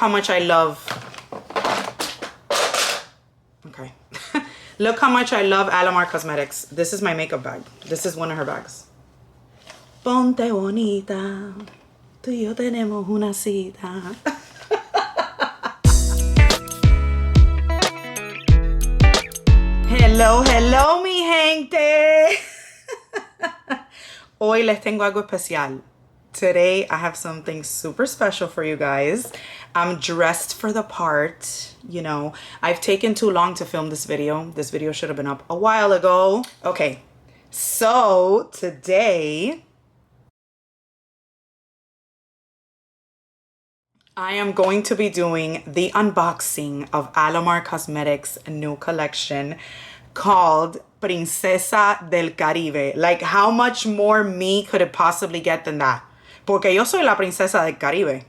how much I love. Okay. Look how much I love Alamar Cosmetics. This is my makeup bag. This is one of her bags. Ponte bonita, tú y yo tenemos una cita. Hello, hello, mi gente. Hoy les tengo algo especial. Today, I have something super special for you guys. I'm dressed for the part. You know, I've taken too long to film this video. This video should have been up a while ago. Okay, so today, I am going to be doing the unboxing of Alamar Cosmetics' new collection called Princesa del Caribe. Like, how much more me could it possibly get than that? Porque yo soy la princesa del Caribe.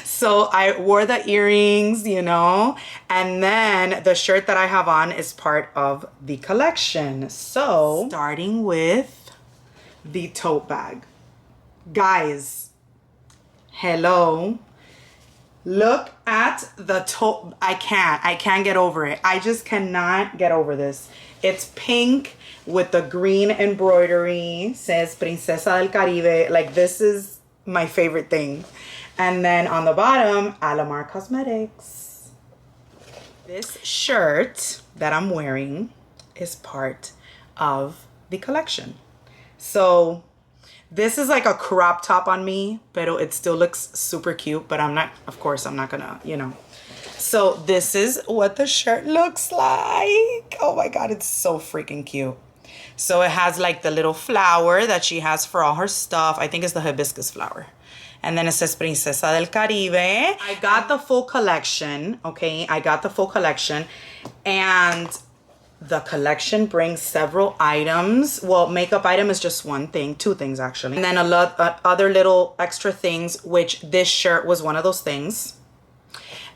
So I wore the earrings, you know, and then the shirt that I have on is part of the collection. So starting with the tote bag. Guys, hello. Look at the tote. I can't get over it. I just cannot get over this. It's pink with the green embroidery. Says Princesa del Caribe. Like, this is my favorite thing. And then on the bottom, Alamar Cosmetics. This shirt that I'm wearing is part of the collection. So this is like a crop top on me, but it still looks super cute, but I'm not, of course, I'm not gonna, you know. So this is what the shirt looks like. Oh my God, it's so freaking cute. So it has like the little flower that she has for all her stuff. I think it's the hibiscus flower. And then it says Princesa del Caribe. I got the full collection, okay? I got the full collection. And the collection brings several items. Well, makeup item is just one thing, two things actually. And then a lot other little extra things, which this shirt was one of those things.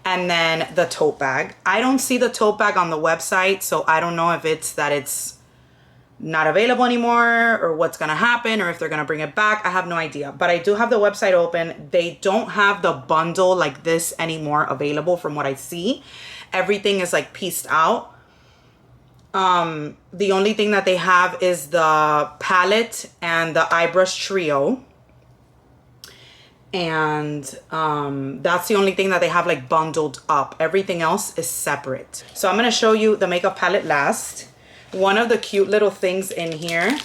And then the tote bag. I don't see the tote bag on the website, so I don't know if it's that it's not available anymore or what's gonna happen or if they're gonna bring it back. I have no idea, but I do have the website open. They don't have the bundle like this anymore available from what I see. Everything is like pieced out. The only thing that they have is the palette and the eye brush trio. And that's the only thing that they have like bundled up. Everything else is separate. So I'm gonna show you the makeup palette last. One of the cute little things in here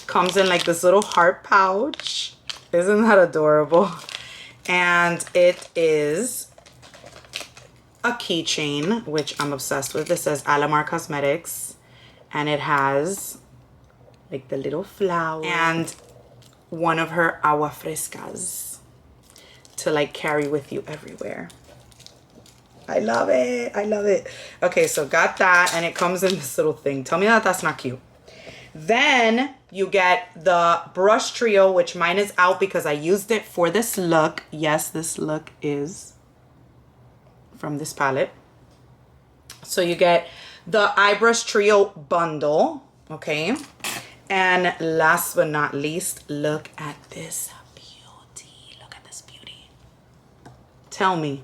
comes in like this little heart pouch. Isn't that adorable? And it is a keychain, which I'm obsessed with. It says Alamar Cosmetics, and it has like the little flower and one of her agua frescas to like carry with you everywhere. I love it. I love it. Okay, so got that, and it comes in this little thing. Tell me that that's not cute. Then you get the brush trio, which mine is out because I used it for this look. Yes, this look is from this palette. So you get the eye brush trio bundle, okay? And last but not least, look at this beauty. Look at this beauty. Tell me.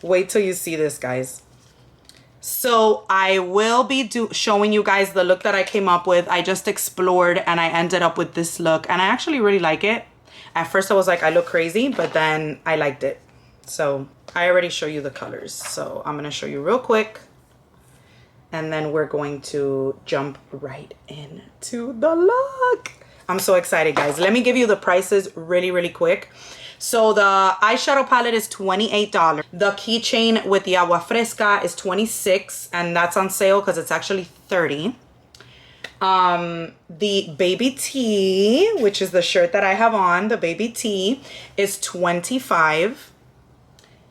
Wait till you see this, guys. So I will be showing you guys the look that I came up with. I just explored and I ended up with this look, and I actually really like it. At first I was like, I look crazy, but then I liked it. So I already show you the colors. So I'm gonna show you real quick, and then we're going to jump right into the look. I'm so excited, guys. Let me give you the prices really, really quick. So the eyeshadow palette is $28. The keychain with the agua fresca is $26, and that's on sale because it's actually $30. The baby tee, which is the shirt that I have on, the baby tee is $25.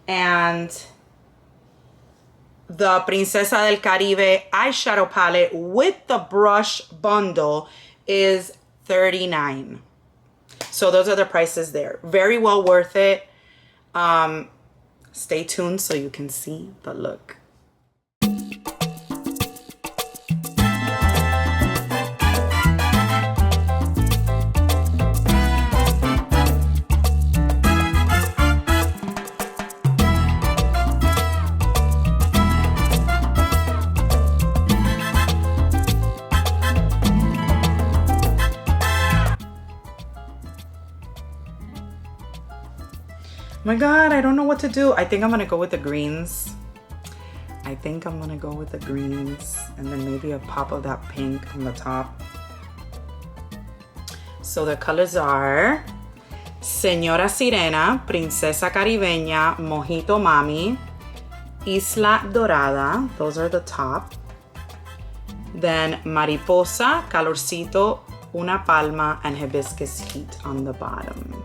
And the Princesa del Caribe eyeshadow palette with the brush bundle is $39. So those are the prices there. Very well worth it. Stay tuned so you can see the look. My God, I don't know what to do. I think I'm gonna go with the greens. I think I'm gonna go with the greens and then maybe a pop of that pink on the top. So the colors are Señora Sirena, Princesa Caribeña, Mojito Mami, Isla Dorada, those are the top. Then Mariposa, Calorcito, Una Palma, and Hibiscus Heat on the bottom.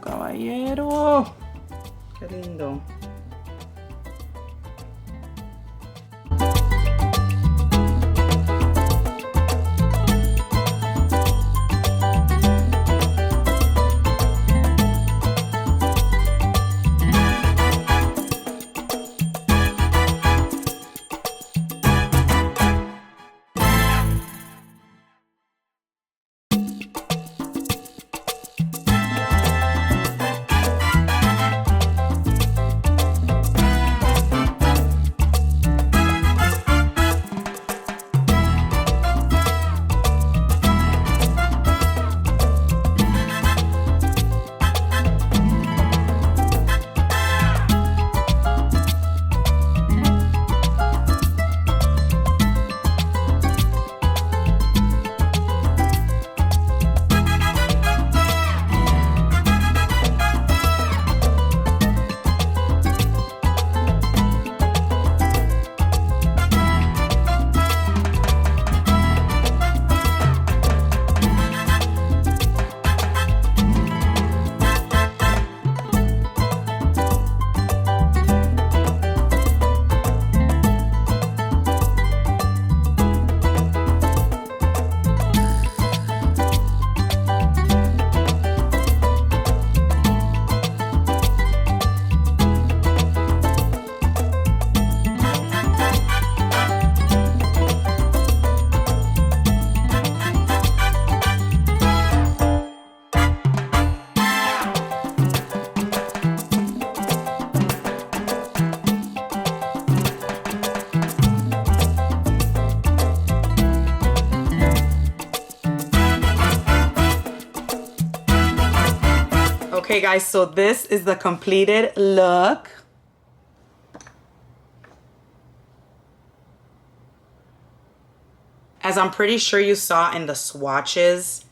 Caballero, qué lindo. Okay guys, so this is the completed look. As I'm pretty sure you saw in the swatches,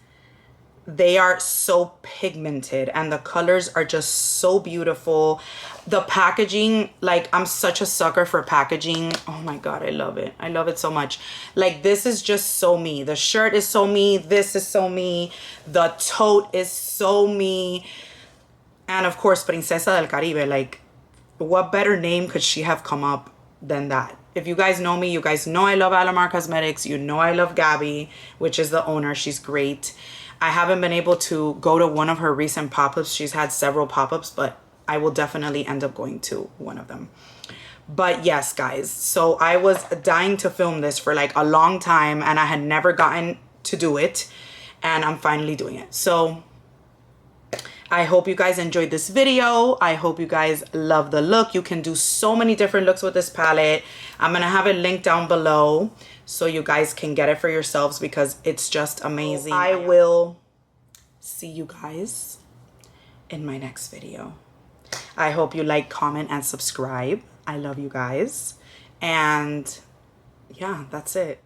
they are so pigmented and the colors are just so beautiful. The packaging, like, I'm such a sucker for packaging. Oh my God, I love it. I love it so much. Like, this is just so me. The shirt is so me. This is so me. The tote is so me. And of course, Princesa del Caribe, like, what better name could she have come up than that? If you guys know me, you guys know I love Alamar Cosmetics. You know I love Gabby, which is the owner. She's great. I haven't been able to go to one of her recent pop-ups. She's had several pop-ups, but I will definitely end up going to one of them. But yes, guys, so I was dying to film this for like a long time and I had never gotten to do it. And I'm finally doing it. So I hope you guys enjoyed this video. I hope you guys love the look. You can do so many different looks with this palette. I'm going to have it linked down below so you guys can get it for yourselves because it's just amazing. I will see you guys in my next video. I hope you like, comment, and subscribe. I love you guys. And yeah, that's it.